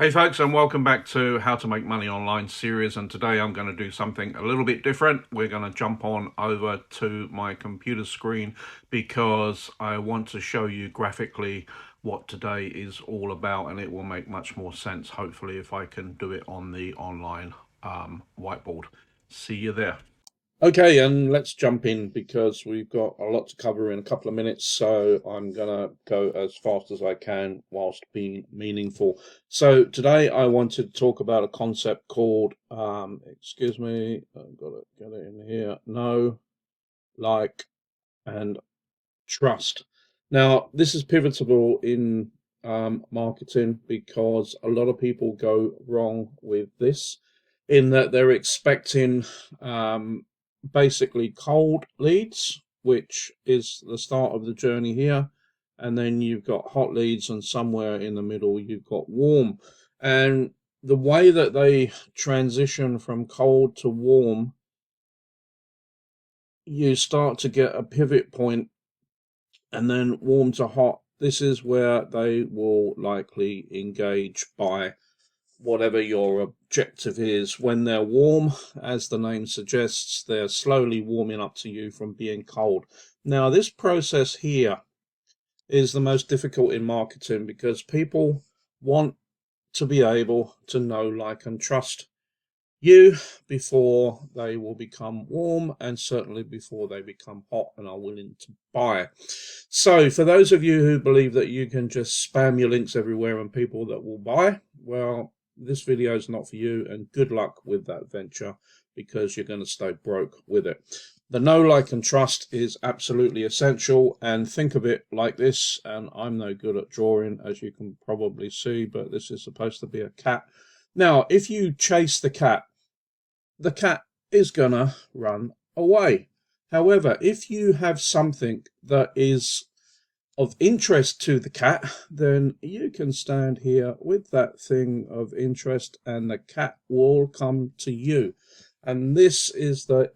Hey folks, and welcome back to How to Make Money Online series. And today I'm going to do something a little bit different. We're going to jump on over to my computer screen because I want to show you graphically what today is all about, and it will make much more sense, hopefully, if I can do it on the online whiteboard. See you there. Okay, and let's jump in because we've got a lot to cover in a couple of minutes, so I'm gonna go as fast as I can whilst being meaningful. So today I wanted to talk about a concept called, excuse me, I've got to get it in here, know, like, and trust. Now, this is pivotal in marketing because a lot of people go wrong with this in that they're expecting basically cold leads, which is the start of the journey here, and then you've got hot leads, and somewhere in the middle you've got warm. And the way that they transition from cold to warm, you start to get a pivot point, and then warm to hot. This is where they will likely engage by whatever your objective is. When they're warm, as the name suggests, they're slowly warming up to you from being cold. Now, this process here is the most difficult in marketing because people want to be able to know, like, and trust you before they will become warm, and certainly before they become hot and are willing to buy. So for those of you who believe that you can just spam your links everywhere and people that will buy, well, this video is not for you, and good luck with that venture because you're going to stay broke with it. The know, like, and trust is absolutely essential, and think of it like this, and I'm no good at drawing, as you can probably see, but this is supposed to be a cat. Now, if you chase the cat is gonna run away. However, if you have something that is of interest to the cat, then you can stand here with that thing of interest and the cat will come to you. And this is the